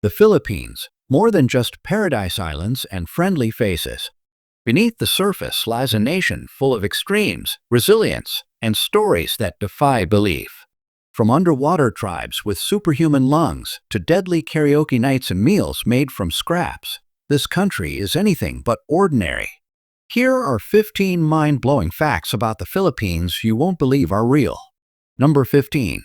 The Philippines, more than just paradise islands and friendly faces. Beneath the surface lies a nation full of extremes, resilience, and stories that defy belief. From underwater tribes with superhuman lungs to deadly karaoke nights and meals made from scraps, this country is anything but ordinary. Here are 15 mind-blowing facts about the Philippines you won't believe are real. Number 15.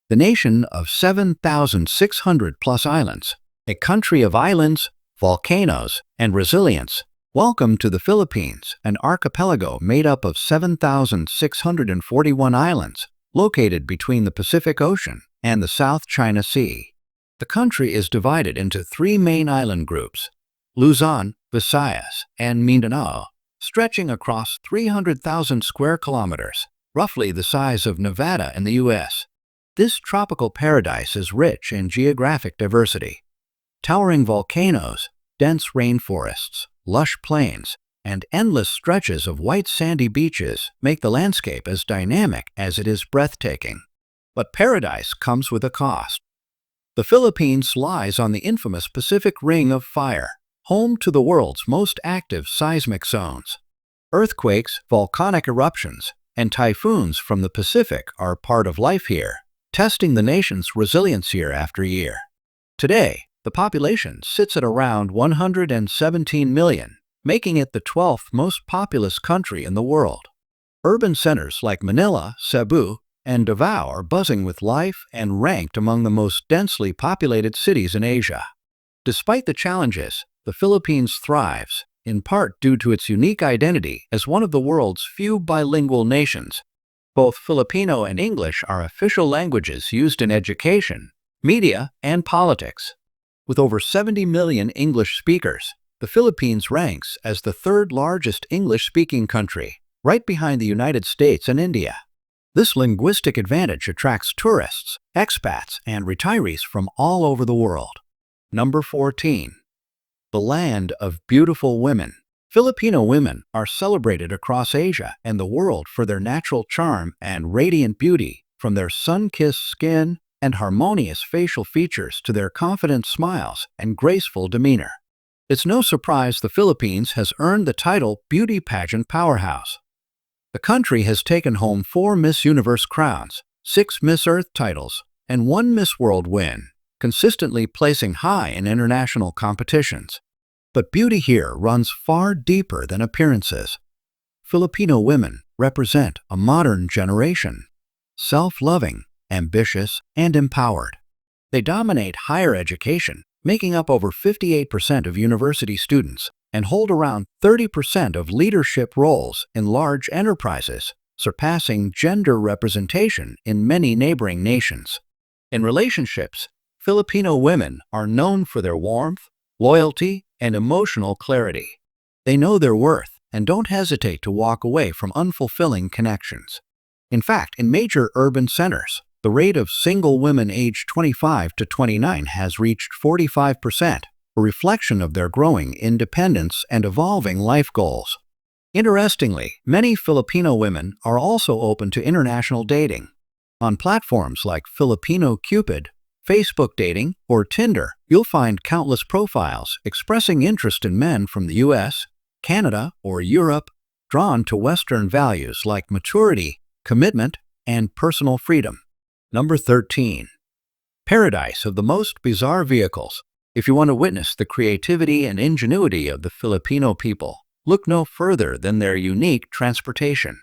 The nation of 7,600 plus islands. A country of islands, volcanoes, and resilience. Welcome to the Philippines, an archipelago made up of 7,641 islands, located between the Pacific Ocean and the South China Sea. The country is divided into three main island groups: Luzon, Visayas, and Mindanao, stretching across 300,000 square kilometers, roughly the size of Nevada in the U.S. This tropical paradise is rich in geographic diversity. Towering volcanoes, dense rainforests, lush plains, and endless stretches of white sandy beaches make the landscape as dynamic as it is breathtaking. But paradise comes with a cost. The Philippines lies on the infamous Pacific Ring of Fire, home to the world's most active seismic zones. Earthquakes, volcanic eruptions, and typhoons from the Pacific are part of life here, testing the nation's resilience year after year. Today, the population sits at around 117 million, making it the 12th most populous country in the world. Urban centers like Manila, Cebu, and Davao are buzzing with life and ranked among the most densely populated cities in Asia. Despite the challenges, the Philippines thrives, in part due to its unique identity as one of the world's few bilingual nations. Both Filipino and English are official languages used in education, media, and politics. With over 70 million English speakers, the Philippines ranks as the third largest English-speaking country, right behind the United States and India. This linguistic advantage attracts tourists, expats, and retirees from all over the world. Number 14. The land of beautiful women. Filipino women are celebrated across Asia and the world for their natural charm and radiant beauty, from their sun-kissed skin and harmonious facial features to their confident smiles and graceful demeanor. It's no surprise the Philippines has earned the title Beauty Pageant Powerhouse. The country has taken home 4 Miss Universe crowns, 6 Miss Earth titles, and 1 Miss World win, consistently placing high in international competitions. But beauty here runs far deeper than appearances. Filipino women represent a modern generation, self-loving, ambitious, and empowered. They dominate higher education, making up over 58% of university students, and hold around 30% of leadership roles in large enterprises, surpassing gender representation in many neighboring nations. In relationships, Filipino women are known for their warmth, loyalty, and emotional clarity. They know their worth and don't hesitate to walk away from unfulfilling connections. In fact, in major urban centers, the rate of single women aged 25 to 29 has reached 45%, a reflection of their growing independence and evolving life goals. Interestingly, many Filipino women are also open to international dating. On platforms like Filipino Cupid, Facebook dating, or Tinder, you'll find countless profiles expressing interest in men from the US, Canada, or Europe, drawn to Western values like maturity, commitment, and personal freedom. Number 13. Paradise of the most bizarre vehicles. If you want to witness the creativity and ingenuity of the Filipino people, look no further than their unique transportation.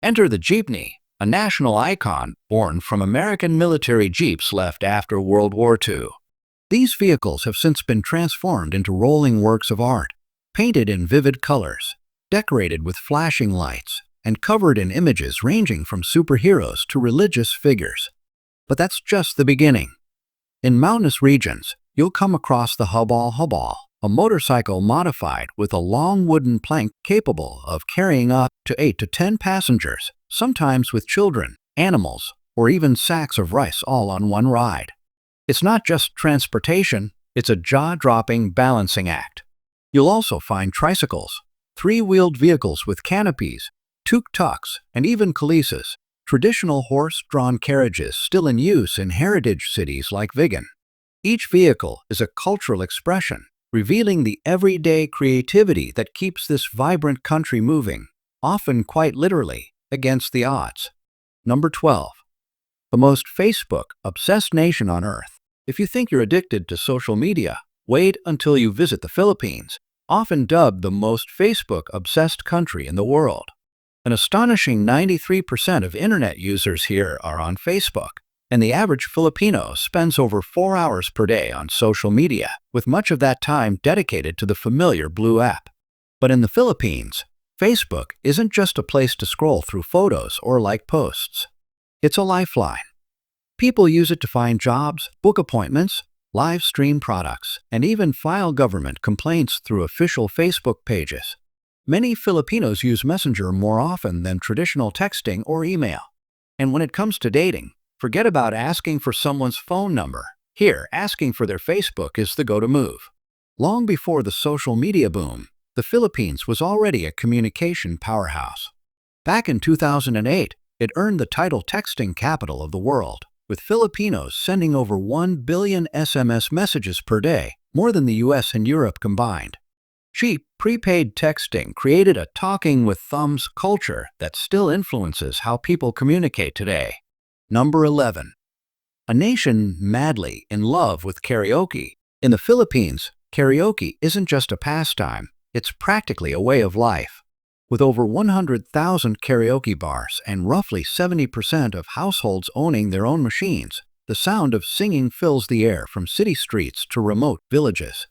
Enter the jeepney, a national icon born from American military jeeps left after World War II. These vehicles have since been transformed into rolling works of art, painted in vivid colors, decorated with flashing lights, and covered in images ranging from superheroes to religious figures. But that's just the beginning. In mountainous regions, you'll come across the hubal, a motorcycle modified with a long wooden plank capable of carrying up to 8 to 10 passengers, sometimes with children, animals, or even sacks of rice all on one ride. It's not just transportation, it's a jaw-dropping balancing act. You'll also find tricycles, 3-wheeled vehicles with canopies, tuk-tuks, and even kulisas, traditional horse-drawn carriages still in use in heritage cities like Vigan. Each vehicle is a cultural expression, revealing the everyday creativity that keeps this vibrant country moving, often quite literally, against the odds. Number 12. The most Facebook-obsessed nation on Earth. If you think you're addicted to social media, wait until you visit the Philippines, often dubbed the most Facebook-obsessed country in the world. An astonishing 93% of internet users here are on Facebook, and the average Filipino spends over 4 hours per day on social media, with much of that time dedicated to the familiar Blue app. But in the Philippines, Facebook isn't just a place to scroll through photos or like posts. It's a lifeline. People use it to find jobs, book appointments, live stream products, and even file government complaints through official Facebook pages. Many Filipinos use Messenger more often than traditional texting or email. And when it comes to dating, forget about asking for someone's phone number. Here, asking for their Facebook is the go-to move. Long before the social media boom, the Philippines was already a communication powerhouse. Back in 2008, it earned the title texting capital of the world, with Filipinos sending over 1 billion SMS messages per day, more than the US and Europe combined. Cheap, prepaid texting created a talking with thumbs culture that still influences how people communicate today. Number 11. A nation madly in love with karaoke. In the Philippines, karaoke isn't just a pastime, it's practically a way of life. With over 100,000 karaoke bars and roughly 70% of households owning their own machines, the sound of singing fills the air from city streets to remote villages.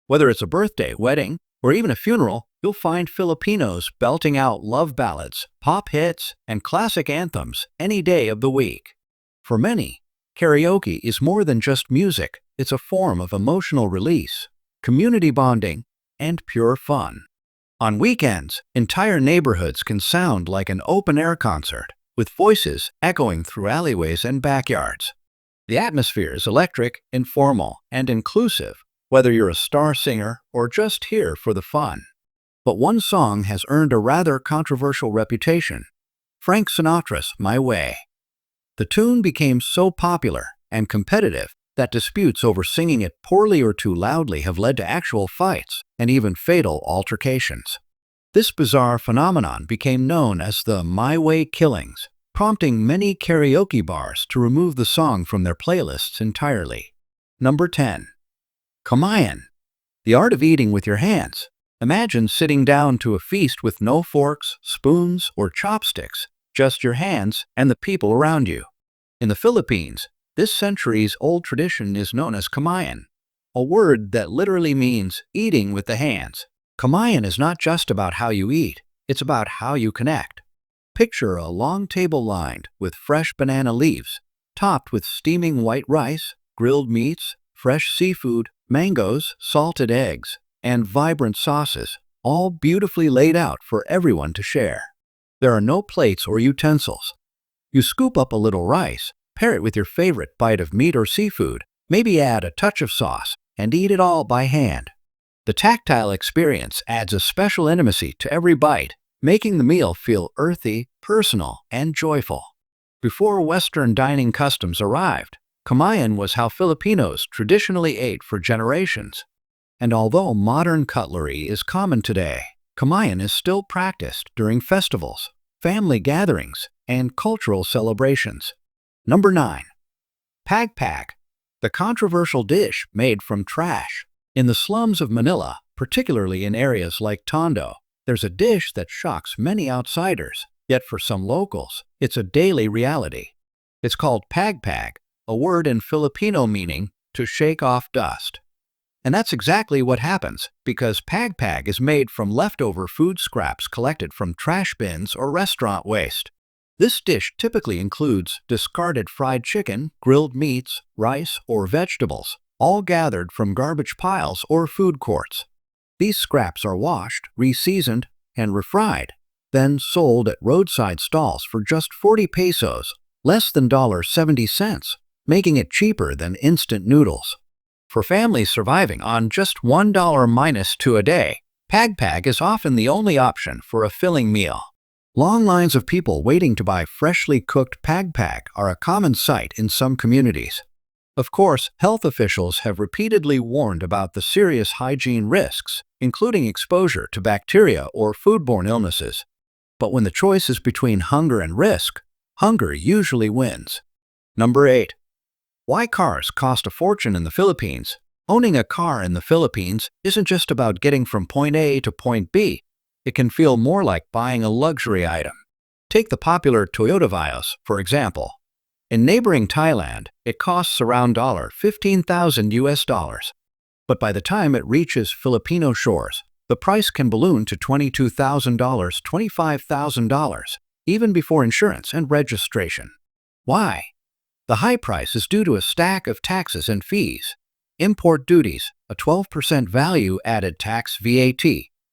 Whether it's a birthday, wedding, or even a funeral, you'll find Filipinos belting out love ballads, pop hits, and classic anthems any day of the week. For many, karaoke is more than just music. It's a form of emotional release, community bonding, and pure fun. On weekends, entire neighborhoods can sound like an open-air concert, with voices echoing through alleyways and backyards. The atmosphere is electric, informal, and inclusive, whether you're a star singer or just here for the fun. But one song has earned a rather controversial reputation: Frank Sinatra's My Way. The tune became so popular and competitive that disputes over singing it poorly or too loudly have led to actual fights and even fatal altercations. This bizarre phenomenon became known as the My Way killings, prompting many karaoke bars to remove the song from their playlists entirely. Number 10. Kamayan. The art of eating with your hands. Imagine sitting down to a feast with no forks, spoons, or chopsticks, just your hands and the people around you. In the Philippines, this centuries-old tradition is known as kamayan, a word that literally means eating with the hands. Kamayan is not just about how you eat, it's about how you connect. Picture a long table lined with fresh banana leaves, topped with steaming white rice, grilled meats, fresh seafood, mangoes, salted eggs, and vibrant sauces, all beautifully laid out for everyone to share. There are no plates or utensils. You scoop up a little rice, pair it with your favorite bite of meat or seafood, maybe add a touch of sauce, and eat it all by hand. The tactile experience adds a special intimacy to every bite, making the meal feel earthy, personal, and joyful. Before Western dining customs arrived, kamayan was how Filipinos traditionally ate for generations. And although modern cutlery is common today, kamayan is still practiced during festivals, family gatherings, and cultural celebrations. Number 9. Pagpag, the controversial dish made from trash. In the slums of Manila, particularly in areas like Tondo, there's a dish that shocks many outsiders, yet for some locals, it's a daily reality. It's called pagpag, a word in Filipino meaning to shake off dust. And that's exactly what happens, because pagpag is made from leftover food scraps collected from trash bins or restaurant waste. This dish typically includes discarded fried chicken, grilled meats, rice, or vegetables, all gathered from garbage piles or food courts. These scraps are washed, re-seasoned, and refried, then sold at roadside stalls for just 40 pesos, less than $0.70, making it cheaper than instant noodles. For families surviving on just $1 - a day, pagpag is often the only option for a filling meal. Long lines of people waiting to buy freshly cooked pagpag are a common sight in some communities. Of course, health officials have repeatedly warned about the serious hygiene risks, including exposure to bacteria or foodborne illnesses. But when the choice is between hunger and risk, hunger usually wins. Number 8. Why cars cost a fortune in the Philippines? Owning a car in the Philippines isn't just about getting from point A to point B. It can feel more like buying a luxury item. Take the popular Toyota Vios, for example. In neighboring Thailand, it costs around $15,000 US. But by the time it reaches Filipino shores, the price can balloon to $22,000, $25,000, even before insurance and registration. Why? The high price is due to a stack of taxes and fees. Import duties, a 12% value-added tax VAT,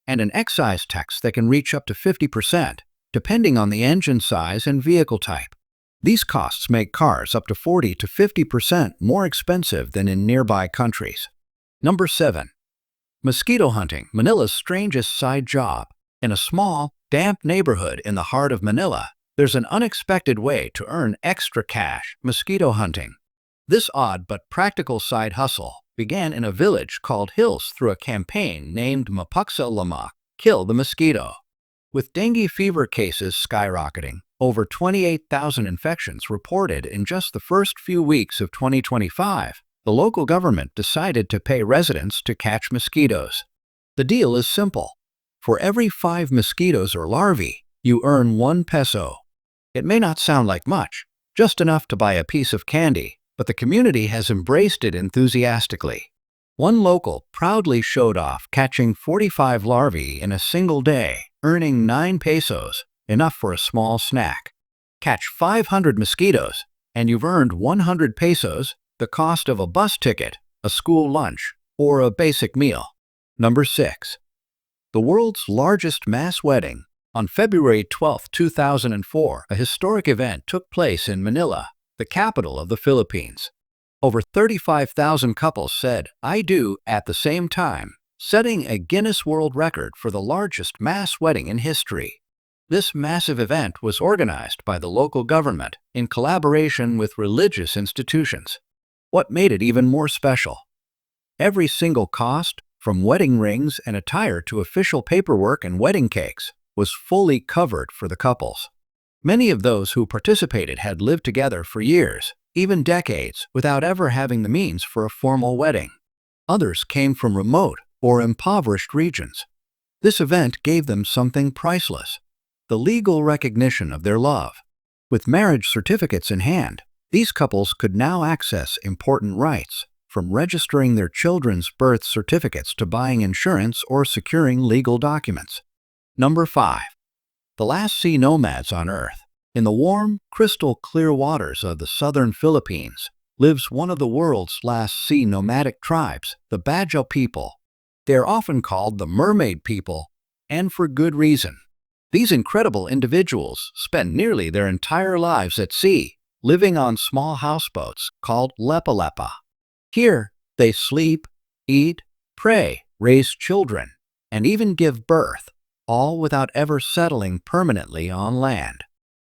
and an excise tax that can reach up to 50%, depending on the engine size and vehicle type. These costs make cars up to 40 to 50% more expensive than in nearby countries. Number 7. Mosquito hunting, Manila's strangest side job. In a small, damp neighborhood in the heart of Manila, there's an unexpected way to earn extra cash: mosquito hunting. This odd but practical side hustle began in a village called Hills through a campaign named Mapuksa Lama, Kill the Mosquito. With dengue fever cases skyrocketing, over 28,000 infections reported in just the first few weeks of 2025, the local government decided to pay residents to catch mosquitoes. The deal is simple. For every 5 mosquitoes or larvae, you earn 1 peso. It may not sound like much, just enough to buy a piece of candy, but the community has embraced it enthusiastically. One local proudly showed off catching 45 larvae in a single day, earning 9 pesos, enough for a small snack. Catch 500 mosquitoes, and you've earned 100 pesos, the cost of a bus ticket, a school lunch, or a basic meal. Number 6. The world's largest mass wedding. On February 12, 2004, a historic event took place in Manila, the capital of the Philippines. Over 35,000 couples said "I do" at the same time, setting a Guinness World Record for the largest mass wedding in history. This massive event was organized by the local government in collaboration with religious institutions. What made it even more special? Every single cost, from wedding rings and attire to official paperwork and wedding cakes, was fully covered for the couples. Many of those who participated had lived together for years, even decades, without ever having the means for a formal wedding. Others came from remote or impoverished regions. This event gave them something priceless: the legal recognition of their love. With marriage certificates in hand, these couples could now access important rights, from registering their children's birth certificates to buying insurance or securing legal documents. Number 5. The last sea nomads on Earth. In the warm, crystal-clear waters of the southern Philippines lives one of the world's last sea nomadic tribes, the Bajau people. They are often called the mermaid people, and for good reason. These incredible individuals spend nearly their entire lives at sea, living on small houseboats called lepa-lepa. Here, they sleep, eat, pray, raise children, and even give birth, all without ever settling permanently on land.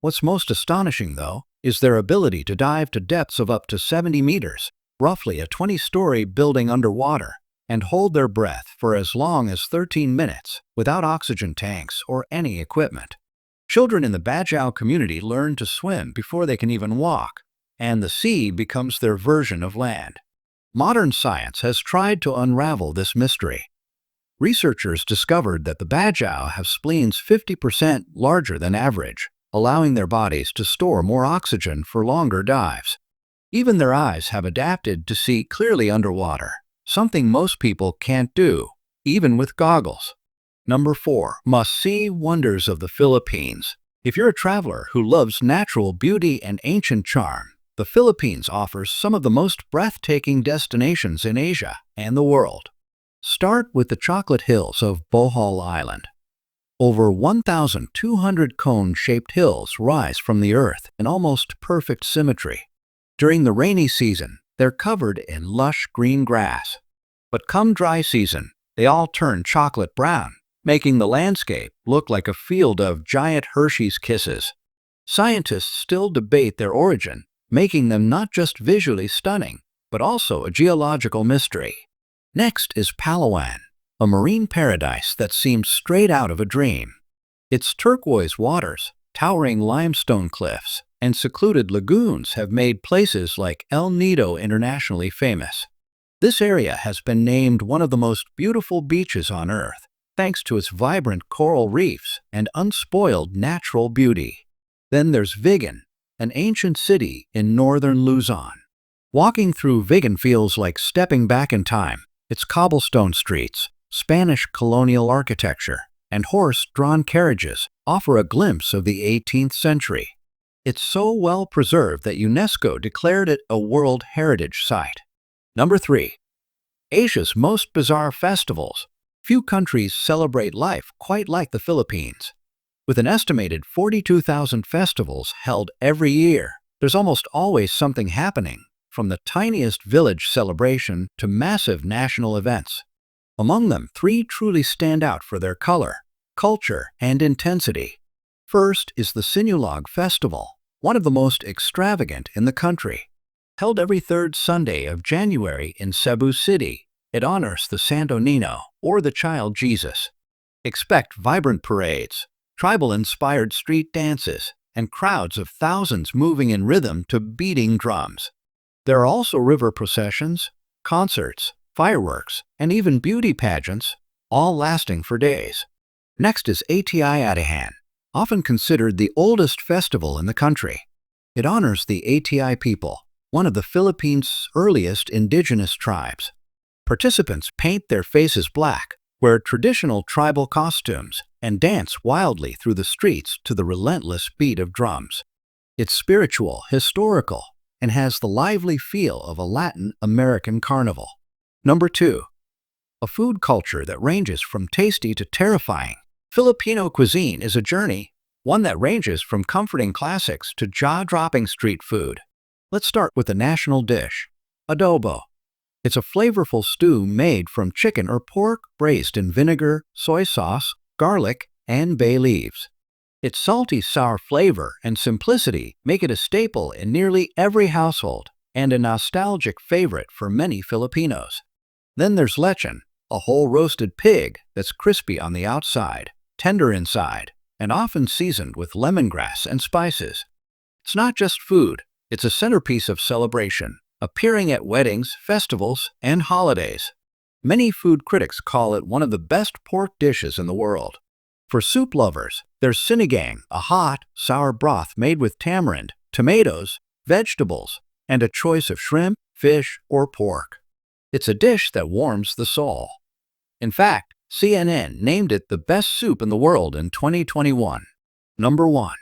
What's most astonishing, though, is their ability to dive to depths of up to 70 meters, roughly a 20-story building underwater, and hold their breath for as long as 13 minutes without oxygen tanks or any equipment. Children in the Bajau community learn to swim before they can even walk, and the sea becomes their version of land. Modern science has tried to unravel this mystery. Researchers discovered that the Bajau have spleens 50% larger than average, allowing their bodies to store more oxygen for longer dives. Even their eyes have adapted to see clearly underwater, something most people can't do, even with goggles. Number 4. Must-see wonders of the Philippines. If you're a traveler who loves natural beauty and ancient charm, the Philippines offers some of the most breathtaking destinations in Asia and the world. Start with the chocolate hills of Bohol Island. Over 1,200 cone-shaped hills rise from the earth in almost perfect symmetry. During the rainy season, they're covered in lush green grass. But come dry season, they all turn chocolate brown, making the landscape look like a field of giant Hershey's Kisses. Scientists still debate their origin, making them not just visually stunning, but also a geological mystery. Next is Palawan, a marine paradise that seemed straight out of a dream. Its turquoise waters, towering limestone cliffs, and secluded lagoons have made places like El Nido internationally famous. This area has been named one of the most beautiful beaches on Earth, thanks to its vibrant coral reefs and unspoiled natural beauty. Then there's Vigan, an ancient city in northern Luzon. Walking through Vigan feels like stepping back in time. Its cobblestone streets, Spanish colonial architecture, and horse-drawn carriages offer a glimpse of the 18th century. It's so well preserved that UNESCO declared it a World Heritage Site. Number 3. Asia's most bizarre festivals. Few countries celebrate life quite like the Philippines. With an estimated 42,000 festivals held every year, there's almost always something happening, from the tiniest village celebration to massive national events. Among them, 3 truly stand out for their color, culture, and intensity. First is the Sinulog Festival, one of the most extravagant in the country. Held every third Sunday of January in Cebu City, it honors the Santo Niño, or the Child Jesus. Expect vibrant parades, tribal-inspired street dances, and crowds of thousands moving in rhythm to beating drums. There are also river processions, concerts, fireworks, and even beauty pageants, all lasting for days. Next is ATI Atihan, often considered the oldest festival in the country. It honors the ATI people, one of the Philippines' earliest indigenous tribes. Participants paint their faces black, wear traditional tribal costumes, and dance wildly through the streets to the relentless beat of drums. It's spiritual, historical, and has the lively feel of a Latin American carnival. Number 2. A food culture that ranges from tasty to terrifying. Filipino cuisine is a journey, one that ranges from comforting classics to jaw-dropping street food. Let's start with the national dish, adobo. It's a flavorful stew made from chicken or pork braised in vinegar, soy sauce, garlic, and bay leaves. Its salty, sour flavor and simplicity make it a staple in nearly every household and a nostalgic favorite for many Filipinos. Then there's lechon, a whole roasted pig that's crispy on the outside, tender inside, and often seasoned with lemongrass and spices. It's not just food, it's a centerpiece of celebration, appearing at weddings, festivals, and holidays. Many food critics call it one of the best pork dishes in the world. For soup lovers, there's sinigang, a hot, sour broth made with tamarind, tomatoes, vegetables, and a choice of shrimp, fish, or pork. It's a dish that warms the soul. In fact, CNN named it the best soup in the world in 2021. Number 1.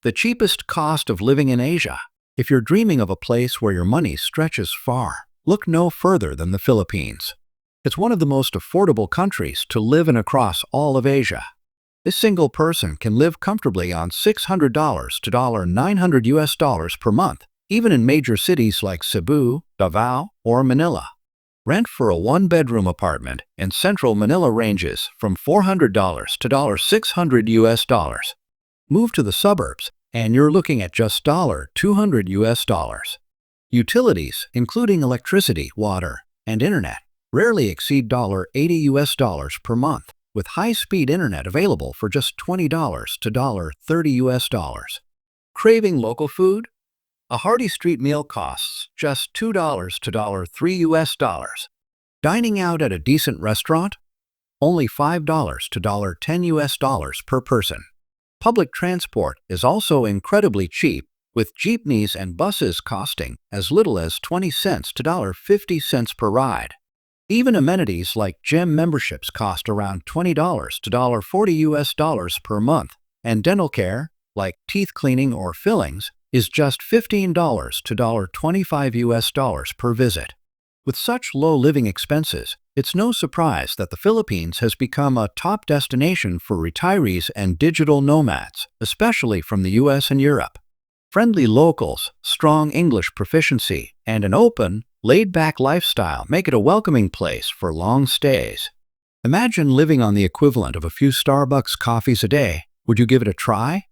The cheapest cost of living in Asia. If you're dreaming of a place where your money stretches far, look no further than the Philippines. It's one of the most affordable countries to live in across all of Asia. A single person can live comfortably on $600 to $900 per month, even in major cities like Cebu, Davao, or Manila. Rent for a one-bedroom apartment in central Manila ranges from $400 to $600. Move to the suburbs, and you're looking at just $200. Utilities, including electricity, water, and internet, rarely exceed $80 per month, with high-speed internet available for just $20 to $30. Craving local food? A hearty street meal costs just $2 to $3. Dining out at a decent restaurant? Only $5 to $10 per person. Public transport is also incredibly cheap, with jeepneys and buses costing as little as 20 cents to 50 cents per ride. Even amenities like gym memberships cost around $20 to 40 US per month, and dental care, like teeth cleaning or fillings, is just $15 to 25 US per visit. With such low living expenses, it's no surprise that the Philippines has become a top destination for retirees and digital nomads, especially from the US and Europe. Friendly locals, strong English proficiency, and an open, laid-back lifestyle make it a welcoming place for long stays. Imagine living on the equivalent of a few Starbucks coffees a day. Would you give it a try?